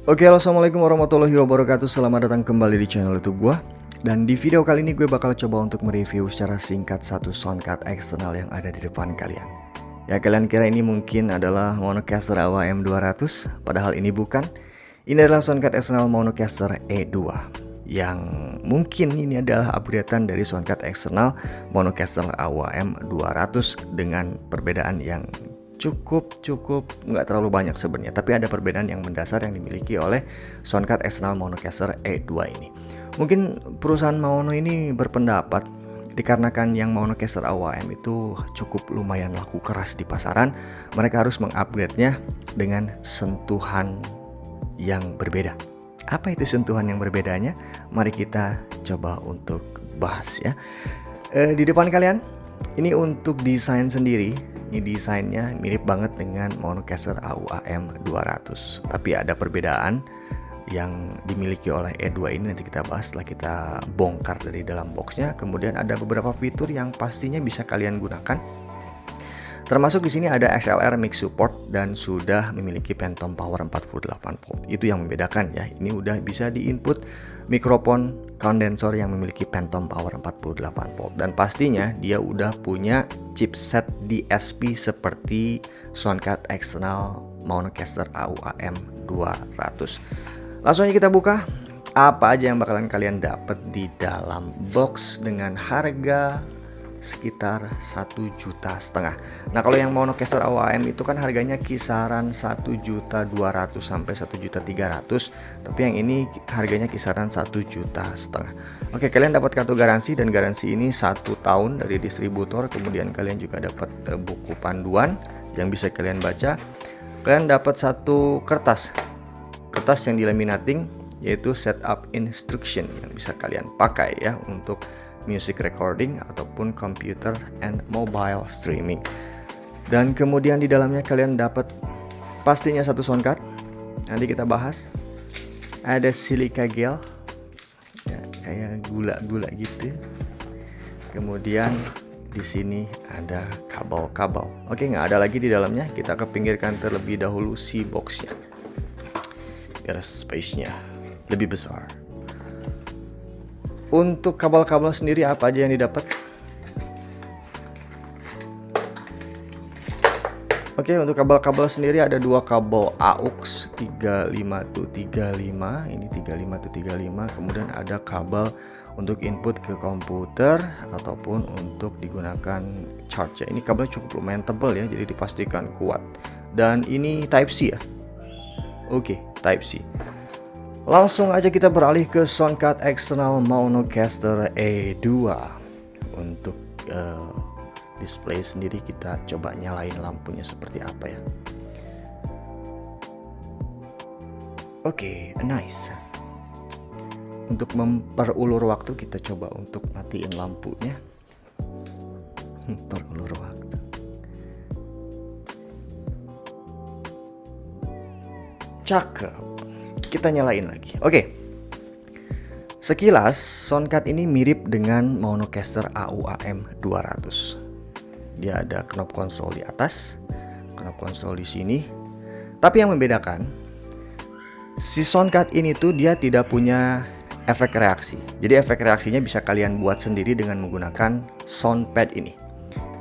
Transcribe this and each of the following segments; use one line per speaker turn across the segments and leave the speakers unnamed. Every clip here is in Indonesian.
Oke, halo, assalamualaikum warahmatullahi wabarakatuh. Selamat datang kembali di channel YouTube gue. Dan di video kali ini gue bakal coba untuk mereview secara singkat satu soundcard eksternal yang ada di depan kalian. Ya, kalian kira ini mungkin adalah Monocaster AWA M200, padahal ini bukan. Ini adalah soundcard eksternal Monocaster E2, yang mungkin ini adalah upgradean dari soundcard eksternal Monocaster AWA M200 dengan perbedaan yang cukup nggak terlalu banyak sebenarnya, tapi ada perbedaan yang mendasar yang dimiliki oleh soundcard eksternal Monocaster E2 ini. Mungkin perusahaan Maono ini berpendapat dikarenakan yang Monocaster AWA M itu cukup lumayan laku keras di pasaran, mereka harus mengupgrade-nya dengan sentuhan yang berbeda. Apa itu sentuhan yang berbedanya? Mari kita coba untuk bahas ya. Di depan kalian ini untuk desain sendiri. Ini desainnya mirip banget dengan Monocaster AWA M200, tapi ada perbedaan yang dimiliki oleh E2 ini, nanti kita bahas setelah kita bongkar dari dalam boxnya. Kemudian ada beberapa fitur yang pastinya bisa kalian gunakan, termasuk di sini ada XLR mic support dan sudah memiliki phantom power 48 volt. Itu yang membedakan ya. Ini udah bisa di-input mikrofon kondensor yang memiliki phantom power 48 volt, dan pastinya dia udah punya chipset DSP seperti soundcard eksternal Monocaster AWA M200. Langsung aja kita buka. Apa aja yang bakalan kalian dapat di dalam box dengan harga sekitar 1,5 juta. Nah, kalau yang Monocaster AWA M itu kan harganya kisaran 1.200.000 sampai 1.300.000, tapi yang ini harganya kisaran 1,5 juta. Oke, kalian dapat kartu garansi, dan garansi ini 1 tahun dari distributor. Kemudian kalian juga dapat buku panduan yang bisa kalian baca. Kalian dapat satu kertas yang dilaminating, yaitu setup instruction yang bisa kalian pakai ya untuk music recording ataupun computer and mobile streaming. Dan kemudian di dalamnya kalian dapat pastinya satu soundcard. Nanti kita bahas. Ada silica gel ya, kayak gula-gula gitu. Kemudian di sini ada kabel-kabel. Oke, nggak ada lagi di dalamnya. Kita kepinggirkan terlebih dahulu si boxnya biar space-nya lebih besar. Untuk kabel-kabel sendiri apa aja yang didapat? Oke, untuk kabel-kabel sendiri ada dua kabel AUX 35-35, ini 35-35. Kemudian ada kabel untuk input ke komputer ataupun untuk digunakan charge ya. Ini kabel cukup lumayan tebal ya, jadi dipastikan kuat. Dan ini Type C ya. Oke, Type C. Langsung aja kita beralih ke soundcard eksternal Monocaster E2. Untuk display sendiri kita coba nyalain lampunya seperti apa ya. Oke, nice. Untuk memperulur waktu kita coba untuk matiin lampunya. Perulur waktu. Cakep. Kita nyalain lagi. Oke. Sekilas soundcard ini mirip dengan Monocaster AWA M200. Dia ada knob konsol di atas, knob konsol di sini. Tapi yang membedakan, si soundcard ini tuh dia tidak punya efek reaksi. Jadi efek reaksinya bisa kalian buat sendiri dengan menggunakan soundpad ini.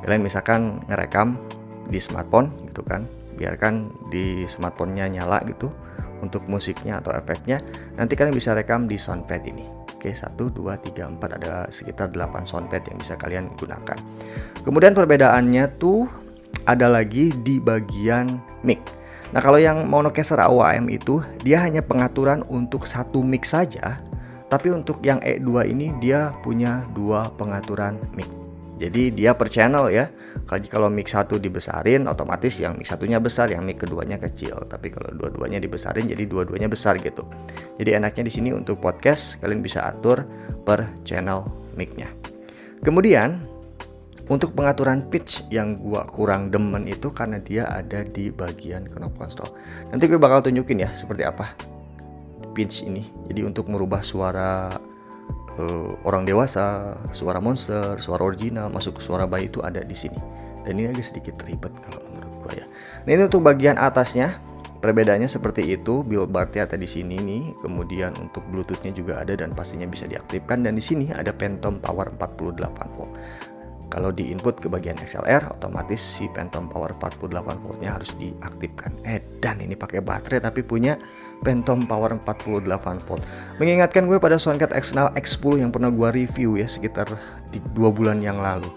Kalian misalkan ngerekam di smartphone gitu kan, biarkan di smartphone-nya nyala gitu untuk musiknya atau efeknya, nanti kalian bisa rekam di soundpad ini. Oke, 1, 2, 3, 4, ada sekitar 8 soundpad yang bisa kalian gunakan. Kemudian perbedaannya tuh ada lagi di bagian mic. Nah, kalau yang Monocaster AWA M itu dia hanya pengaturan untuk satu mic saja, tapi untuk yang E2 ini dia punya 2 pengaturan mic. Jadi dia per channel ya. Kalau mic 1 dibesarin, otomatis yang mic satunya besar, yang mic keduanya kecil. Tapi kalau dua-duanya dibesarin, jadi dua-duanya besar gitu. Jadi enaknya di sini untuk podcast kalian bisa atur per channel mic-nya. Kemudian untuk pengaturan pitch yang gua kurang demen itu karena dia ada di bagian knob konsol. Nanti gue bakal tunjukin ya seperti apa pitch ini. Jadi untuk merubah suara orang dewasa, suara monster, suara original, masuk ke suara bayi itu ada di sini. Dan ini agak sedikit ribet kalau menurut gua ya. Nah, ini untuk bagian atasnya. Perbedaannya seperti itu, build bar-nya ada di sini nih, kemudian untuk Bluetooth-nya juga ada dan pastinya bisa diaktifkan, dan di sini ada Phantom Power 48 volt. Kalau di input ke bagian XLR, otomatis si Phantom Power 48 voltnya harus diaktifkan. Dan ini pakai baterai tapi punya Phantom Power 48 volt. Mengingatkan gue pada Soundcard External X10 yang pernah gue review ya sekitar 2 bulan yang lalu.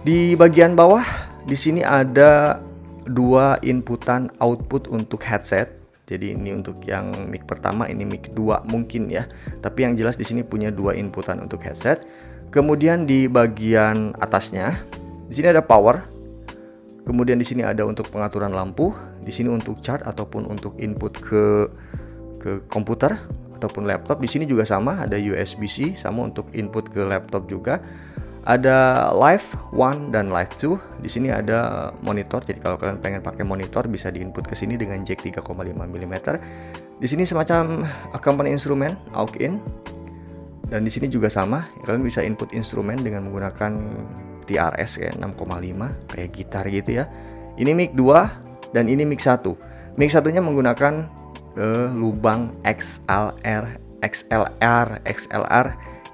Di bagian bawah di sini ada dua inputan output untuk headset. Jadi ini untuk yang mic pertama, ini mic 2 mungkin ya. Tapi yang jelas di sini punya dua inputan untuk headset. Kemudian di bagian atasnya di sini ada power. Kemudian di sini ada untuk pengaturan lampu, di sini untuk chart ataupun untuk input ke komputer ataupun laptop. Di sini juga sama, ada USB-C sama untuk input ke laptop juga. Ada live 1 dan live 2. Di sini ada monitor. Jadi kalau kalian pengen pakai monitor bisa diinput ke sini dengan jack 3,5 mm. Di sini semacam accompany instrumen aux in. Dan di sini juga sama, kalian bisa input instrumen dengan menggunakan TRS kayak 6,5 kayak gitar gitu ya. Ini mic 2 dan ini mic 1. Mic satunya menggunakan lubang XLR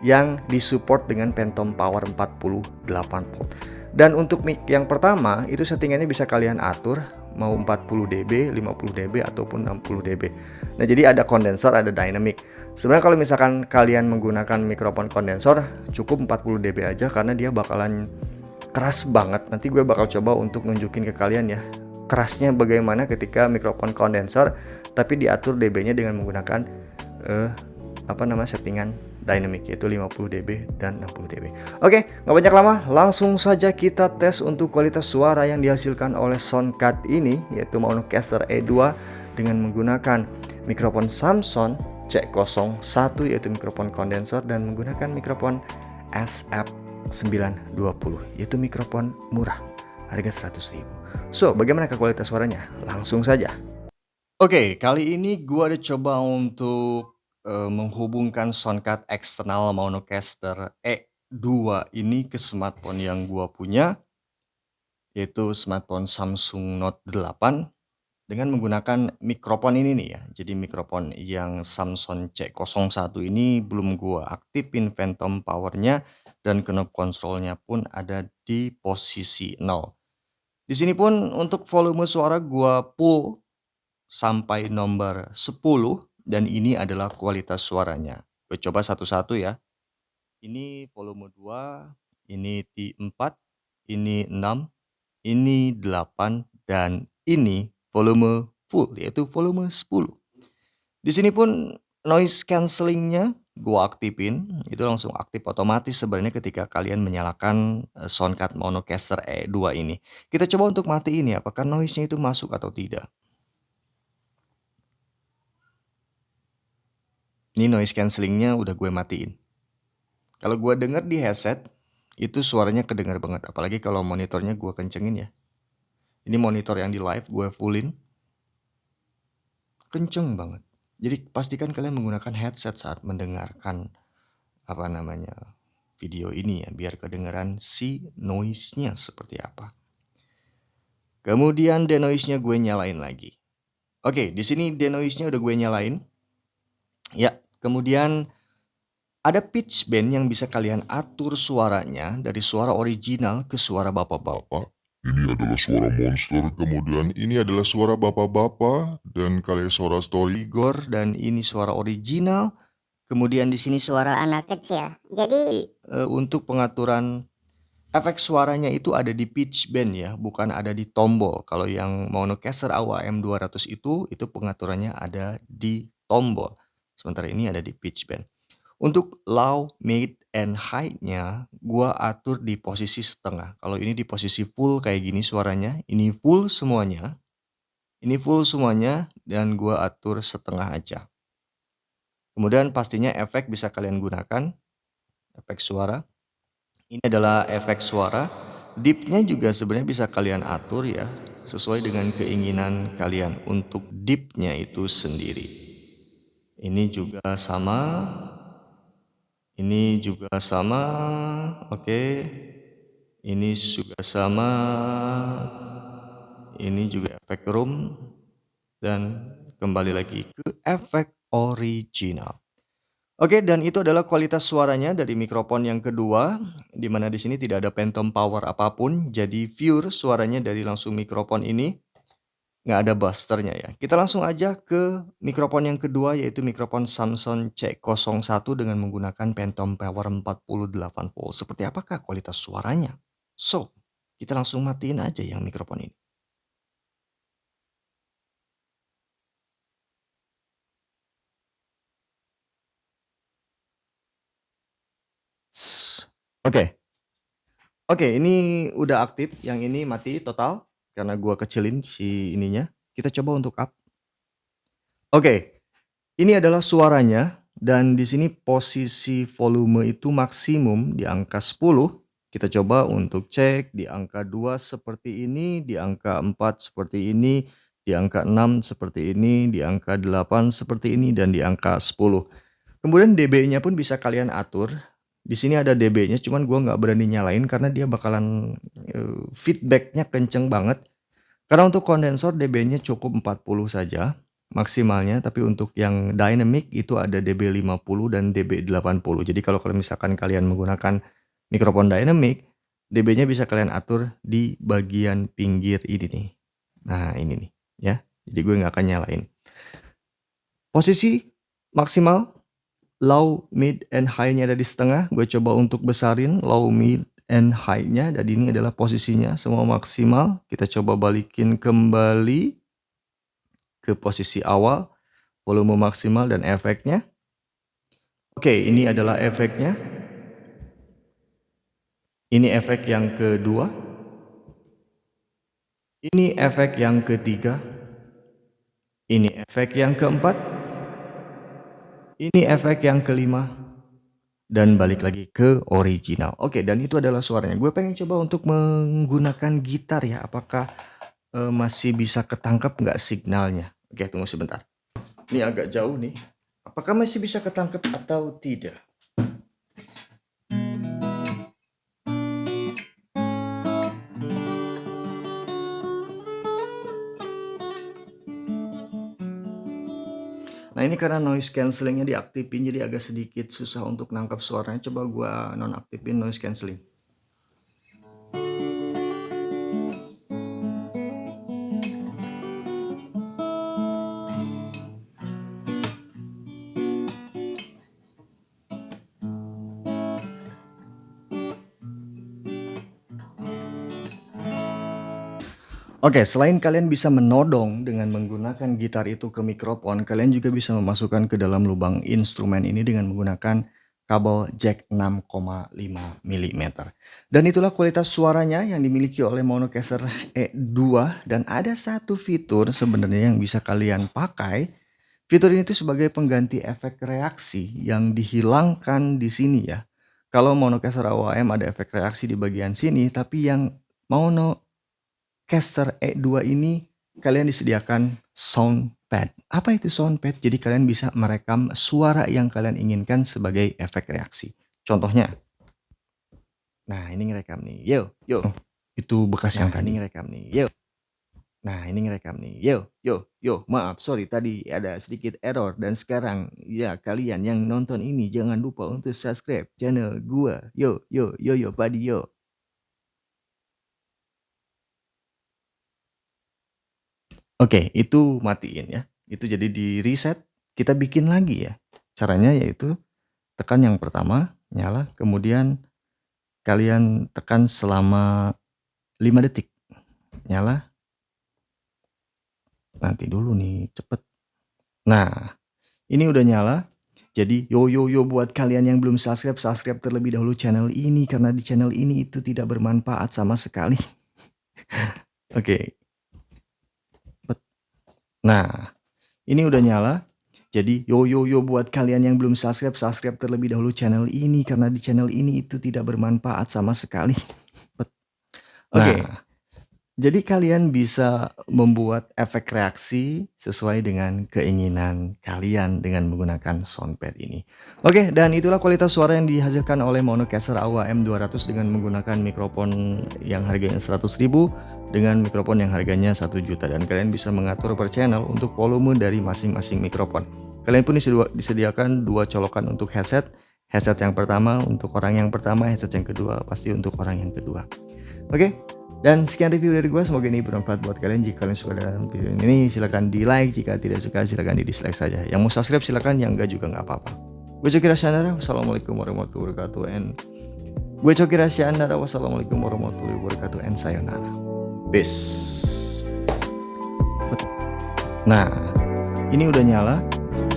yang disupport dengan Phantom Power 48 volt. Dan untuk mic yang pertama itu settingannya bisa kalian atur mau 40 dB, 50 dB ataupun 60 dB. Nah, jadi ada kondensor, ada dynamic. Sebenarnya kalau misalkan kalian menggunakan mikrofon kondensor cukup 40 dB aja karena dia bakalan keras banget. Nanti gue bakal coba untuk nunjukin ke kalian ya kerasnya bagaimana ketika mikrofon kondensor tapi diatur dB-nya dengan menggunakan settingan dynamic, yaitu 50 dB dan 60 dB. Oke, nggak banyak lama, langsung saja kita tes untuk kualitas suara yang dihasilkan oleh Soundcard ini, yaitu Monocaster E2 dengan menggunakan mikrofon Samson C01, yaitu mikrofon kondensor, dan menggunakan mikrofon SF920, yaitu mikrofon murah, harga 100.000. So, bagaimana kualitas suaranya? Langsung saja. Oke, kali ini gua ada coba untuk menghubungkan Soundcard eksternal Monocaster E2 ini ke smartphone yang gua punya, yaitu smartphone Samsung Note 8 dengan menggunakan mikrofon ini nih ya. Jadi mikrofon yang Samson C01 ini belum gua aktifin Phantom Power-nya dan knob kontrolnya pun ada di posisi 0. Di sini pun untuk volume suara gua full sampai nomor 10 dan ini adalah kualitas suaranya. Gue coba satu-satu ya. Ini volume 2, ini T4, ini 6, ini 8, dan ini volume full yaitu volume 10. Di sini pun noise cancellingnya gue aktifin, itu langsung aktif otomatis sebenarnya ketika kalian menyalakan Soundcard Monocaster E2 ini. Kita coba untuk matiin ya, apakah noise-nya itu masuk atau tidak. Ini noise cancellingnya udah gue matiin. Kalau gue denger di headset, itu suaranya kedengar banget. Apalagi kalau monitornya gue kencengin ya. Ini monitor yang di live gue fullin. Kenceng banget. Jadi pastikan kalian menggunakan headset saat mendengarkan video ini ya. Biar kedengeran si noise-nya seperti apa. Kemudian denoise-nya gue nyalain lagi. Oke, di sini denoise-nya udah gue nyalain. Ya, kemudian ada pitch bend yang bisa kalian atur suaranya dari suara original ke suara bapak-bapak.
Ini adalah suara monster, kemudian ini adalah suara bapak-bapak, dan kalian suara story.
Igor, dan ini suara original. Kemudian di sini suara
anak kecil. Jadi
untuk pengaturan efek suaranya itu ada di pitch bend ya, bukan ada di tombol. Kalau yang Monocaster AWM 200 itu pengaturannya ada di tombol. Sementara ini ada di pitch bend. Untuk low, mid, and high-nya gua atur di posisi setengah. Kalau ini di posisi full kayak gini suaranya, ini full semuanya. Ini full semuanya dan gua atur setengah aja. Kemudian pastinya efek bisa kalian gunakan, efek suara. Ini adalah efek suara. Deep-nya juga sebenarnya bisa kalian atur ya, sesuai dengan keinginan kalian untuk deep-nya itu sendiri. Ini juga sama. Ini juga sama, oke. Ini juga sama. Ini juga efek room. dan kembali lagi ke efek original. Oke, dan itu adalah kualitas suaranya dari mikrofon yang kedua, di mana di sini tidak ada phantom power apapun, jadi pure suaranya dari langsung mikrofon ini, nggak ada busternya ya. Kita langsung aja ke mikrofon yang kedua, yaitu mikrofon Samson C01 dengan menggunakan phantom power 48 volt. Seperti apakah kualitas suaranya? So, kita langsung matiin aja yang mikrofon ini. Oke. Oke, ini udah aktif, yang ini mati total karena gua kecilin si ininya. Kita coba untuk up. Oke, ini adalah suaranya dan di sini posisi volume itu maksimum di angka 10. Kita coba untuk cek di angka 2 seperti ini, di angka 4 seperti ini, di angka 6 seperti ini, di angka 8 seperti ini, dan di angka 10. Kemudian dB-nya pun bisa kalian atur. Di sini ada dB-nya, cuman gua nggak berani nyalain karena dia bakalan feedback-nya kenceng banget. Karena untuk kondensor dB-nya cukup 40 saja maksimalnya, tapi untuk yang dynamic itu ada dB 50 dan dB 80. Jadi kalau misalkan kalian menggunakan mikrofon dynamic, dB-nya bisa kalian atur di bagian pinggir ini nih. Nah, ini nih ya. Jadi gue nggak akan nyalain. Posisi maksimal low, mid, and high-nya ada di setengah. Gue coba untuk besarin low, mid, and high-nya. Dan ini adalah posisinya semua maksimal. Kita coba balikin kembali ke posisi awal, volume maksimal dan efeknya. Oke, ini adalah efeknya. Ini efek yang kedua. Ini efek yang ketiga. Ini efek yang keempat. Ini efek yang kelima. Dan balik lagi ke original. Oke, dan itu adalah suaranya. Gue pengen coba untuk menggunakan gitar ya. Apakah masih bisa ketangkep nggak signalnya? Oke, tunggu sebentar. Ini agak jauh nih. Apakah masih bisa ketangkep atau tidak? Nah, ini karena noise cancellingnya diaktifin, jadi agak sedikit susah untuk nangkap suaranya. Coba gua nonaktifin noise cancelling. Oke, selain kalian bisa menodong dengan menggunakan gitar itu ke mikrofon, kalian juga bisa memasukkan ke dalam lubang instrumen ini dengan menggunakan kabel jack 6,5 mm. Dan itulah kualitas suaranya yang dimiliki oleh Monocaster E2. Dan ada satu fitur sebenarnya yang bisa kalian pakai. Fitur ini tuh sebagai pengganti efek reaksi yang dihilangkan di sini ya. Kalau Monocaster AOM ada efek reaksi di bagian sini, tapi yang Monocaster E2 ini kalian disediakan soundpad. Apa itu soundpad? Jadi kalian bisa merekam suara yang kalian inginkan sebagai efek reaksi. Contohnya, nah ini ngerekam nih, yo, yo. Itu bekas yang tadi. Ini ngerekam nih, yo. Nah ini ngerekam nih, yo, yo, yo. Maaf, sorry tadi ada sedikit error. Dan sekarang ya kalian yang nonton ini jangan lupa untuk subscribe channel gua. Yo, yo, yo, yo, padi yo. Oke, itu matiin ya. Itu jadi di reset, kita bikin lagi ya. Caranya yaitu tekan yang pertama, nyala, kemudian kalian tekan selama 5 detik. Nyala. Nanti dulu nih, cepet. Nah, ini udah nyala. Jadi yo yo yo buat kalian yang belum subscribe, subscribe terlebih dahulu channel ini karena di channel ini itu tidak bermanfaat sama sekali. Oke. Nah, ini udah nyala. Jadi yo yo yo buat kalian yang belum subscribe, subscribe terlebih dahulu channel ini karena di channel ini itu tidak bermanfaat sama sekali. Oke. Jadi kalian bisa membuat efek reaksi sesuai dengan keinginan kalian dengan menggunakan soundpad ini. Oke, dan itulah kualitas suara yang dihasilkan oleh Monocaster AUA M200 dengan menggunakan mikrofon yang harganya 100.000 dengan mikrofon yang harganya 1 juta, dan kalian bisa mengatur per channel untuk volume dari masing-masing mikrofon. Kalian pun disediakan 2 colokan untuk headset. Headset yang pertama untuk orang yang pertama, headset yang kedua pasti untuk orang yang kedua. Oke. Dan sekian review dari gue, semoga ini bermanfaat buat kalian. Jika kalian suka dengan video ini, silahkan di like. Jika tidak suka, silahkan di dislike saja. Yang mau subscribe silahkan, yang enggak juga nggak apa-apa. Gue Coki Rasyandara, wassalamualaikum warahmatullahi wabarakatuh. And sayonara. Peace. Nah, ini udah nyala.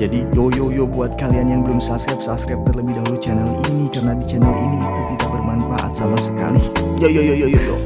Jadi yo buat kalian yang belum subscribe terlebih dahulu channel ini, karena di channel ini itu tidak bermanfaat sama sekali. Yo.